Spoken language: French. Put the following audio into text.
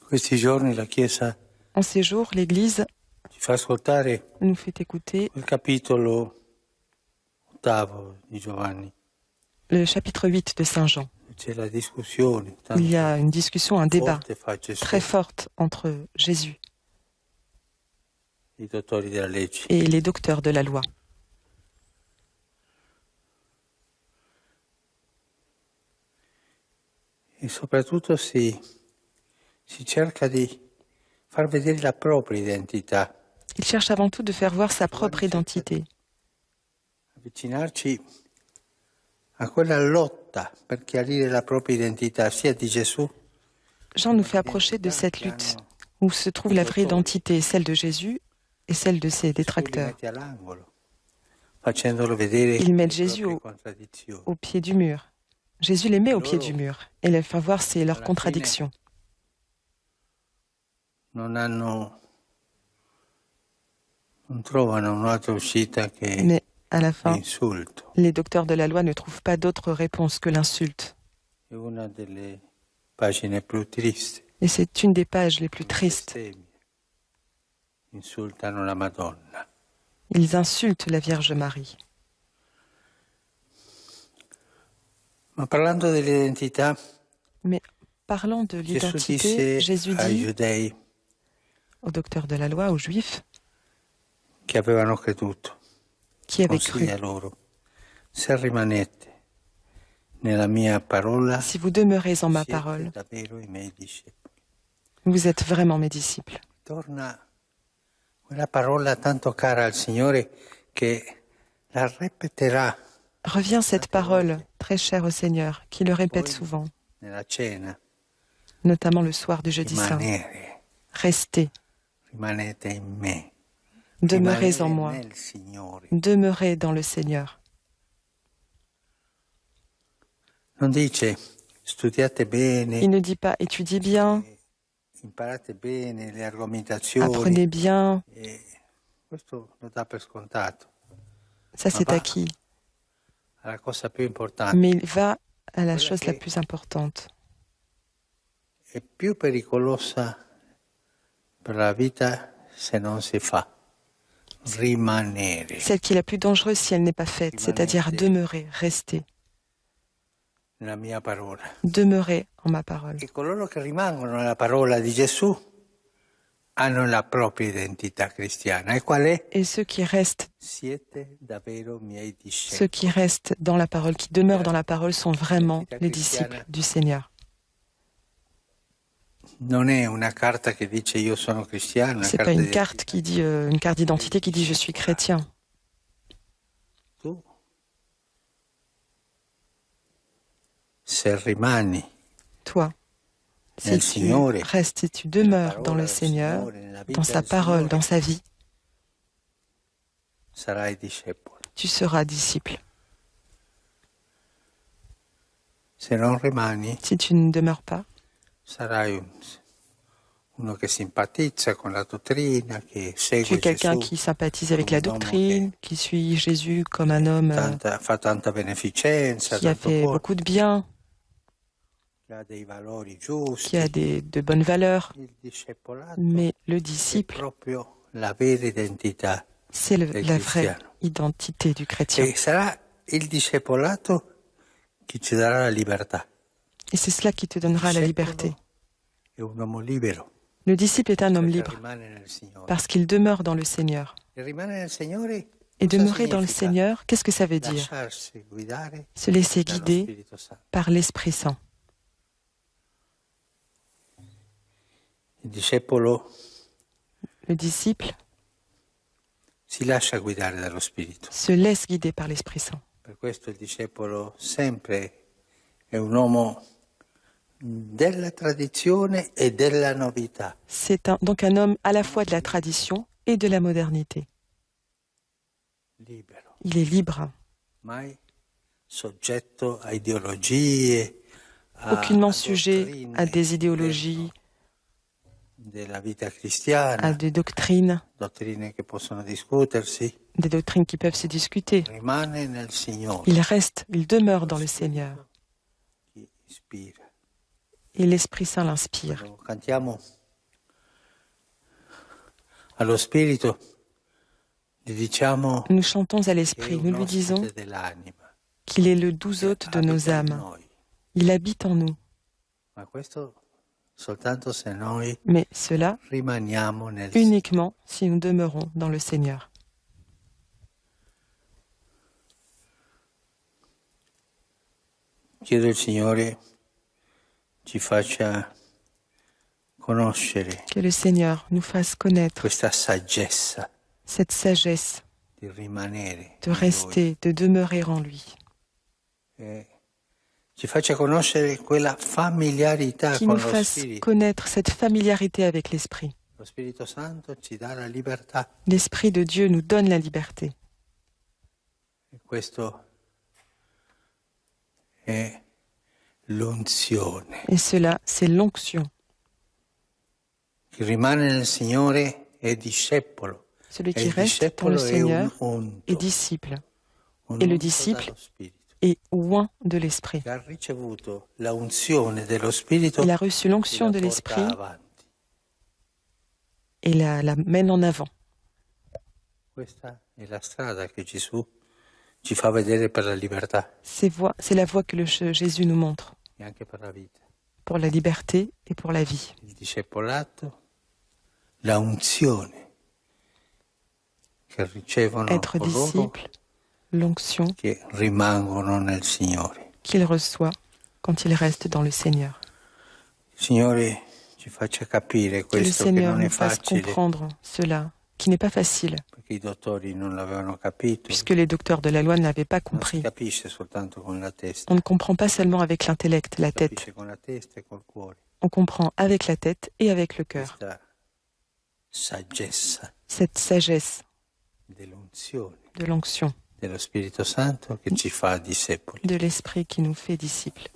Questi giorni la Chiesa En ces jours, l'Église ci fa ascoltare nous fait écouter il capitolo 8 di Giovanni. le chapitre 8 de Saint Jean. C'è la discussione Il y a une discussion, un débat forte fra Gesù très forte entre Jésus e i dottori della legge. et les docteurs de la loi. E soprattutto si cerca di far vedere la propria identità, Il cherche avant tout de faire voir sa propre identité, avvicinarci a quella lotta per chiarire la propria identità sia di Gesù Jean nous fait approcher de cette lutte où se trouve la vraie identité, celle de Jésus et celle de ses détracteurs. metti all'angolo, facendolo vedere Ils mettent le Jésus proprie contraddizioni. au pied du mur. Jésus les met au pied du mur et les fait voir leurs contradictions. Non trovano un'altra uscita che Mais à la fin, l'insulto. les docteurs de la loi ne trouvent pas d'autre réponse que l'insulte. È una delle pagine più tristi. Et c'est une des pages les plus tristes. Bestemmie. Insultano la Madonna. Ils insultent la Vierge Marie. Ma parlando dell'identità, Mais parlant de Gesù l'identité, disse Jésus ai dit giudei aux docteurs de la loi, aux Juifs, che avevano creduto, qui avaient cru, consiglia loro, se rimanete nella mia parola, si vous demeurez en ma siete parole, davvero i miei discepoli. vous êtes vraiment mes disciples. Torna quella parola tanto cara al Signore che la ripeterà Revient cette parole très chère au Seigneur, qui le répète souvent, nella cena. notamment le soir du jeudi saint. Rimanere, Restez, rimanete in me. demeurez en Rimanere moi, nel Signore. demeurez dans le Seigneur. Non dice studiate bene, Il ne dit pas étudiez bien, imparate bene le argomentazioni. apprenez bien, E questo lo dà per scontato. ça c'est va acquis. alla cosa più importante. Mais il va à la chose la plus importante. È più pericolosa per la vita se non si fa. Rimanere Celle qui est la plus dangereuse si elle n'est pas faite, c'est-à-dire demeurer, rester, nella mia parola. demeurer en ma parole. E coloro che rimangono nella parola di Gesù hanno la propria identità cristiana. E qual è? Et ceux qui restent, Siete davvero miei discepoli. ceux qui restent dans la parole, qui demeurent dans la parole, sont vraiment les disciples du Seigneur. Non è una carta che dice io sono cristiano, una C'est pas carta une di carte qui dit, une carte d'identité qui dit je suis chrétien. tu. Se rimani Toi, si nel tu Signore, restes, si tu demeures dans le Seigneur, dans sa parole, dans sa vie, sarai discepolo. tu seras disciple. Se non rimani, Si tu ne demeures pas, sarai uno che simpatizza con la dottrina, che tu segue es quelqu'un Gesù, qui sympathise avec la doctrine, qui suit Jésus comme un homme fa tanta beneficenza, qui a tanto fait buono, beaucoup de bien, che ha dei valori giusti. qui a de bonnes valeurs. Il discepolato Mais le è disciple, proprio la vera identità c'est del la vraie cristiano. identité du chrétien. E sarà il discepolato che ci darà la libertà. Et c'est cela qui te donnera la liberté. È un uomo libero. Le disciple est un homme Perché libre rimane nel Signore. parce qu'il demeure dans le Seigneur. E rimanere nel Signore Et cosa demeurer dans le significa? Seigneur, qu'est-ce que ça veut dire? Lasciarsi guidare Se laisser dallo guider Spirito Santo. par l'Esprit Saint. Il discepolo Le disciple si lascia guidare dallo Spirito. se laisse guider par l'Esprit Saint. Per questo il discepolo sempre è un uomo della tradizione e della novità. C'est donc un homme à la fois de la tradition et de la modernité. Libero, Il est libre, mai soggetto a ideologie, aucunement sujet à des idéologies, della vita cristiana, à des doctrines, dottrine che possono discutersi. des doctrines qui peuvent se discuter. Rimane nel Signore. Il reste, il demeure dans le Seigneur. Chi ispira. et l'Esprit Saint l'inspire. Quando cantiamo allo Spirito, gli diciamo Nous chantons à che è l'Esprit, un nous lui disons ospite dell'anima, qu'il est le doux hôte de nos abita in âmes. noi. Il habite en nous. Ma questo soltanto se noi Mais cela rimaniamo nel uniquement si nous demeurons dans le Seigneur. Chiedo al Signore ci faccia conoscere Que le Seigneur nous fasse connaître questa saggezza cette sagesse di rimanere de in Lui. rester, de demeurer en lui. E ci faccia conoscere quella familiarità Qui con nous lo fasse Spirito. connaître cette familiarité avec l'Esprit. Lo Spirito Santo ci dà la libertà L'Esprit de Dieu nous donne la liberté. e questo è l'unzione. Et cela, c'est l'onction. Chi rimane nel Signore è discepolo. Celui E qui il reste dans le discepolo è Seigneur un unto, est disciple, un et le unto disciple dallo Spirito. est oint de l'Esprit. Che ha ricevuto la unzione dello Spirito Il a reçu e l'onction la de porta l'Esprit avanti. et la mène en avant. Questa è la strada che Gesù ci fa vedere per la libertà C'est la voie que Jésus nous montre e anche per la vita. pour la liberté et pour la vie. Il discepolato, la unzione che ricevono Être coloro disciple, l'onction che rimangono nel Signore. qu'il reçoit quand il reste dans le Seigneur. Il Signore ci faccia capire Que le questo che Seigneur non è nous fasse facile, comprendre cela, qui n'est pas facile, perché i dottori non l'avevano capito. puisque les docteurs de la loi ne l'avaient pas Non si compris. capisce soltanto con la testa, On ne comprend pas seulement avec l'intellect, la si tête. capisce con la testa e col cuore. On comprend avec la tête et avec le cœur. Questa saggezza Cette sagesse dell'unzione de l'onction, dello Spirito Santo che ci fa discepoli. de l'Esprit qui nous fait disciples.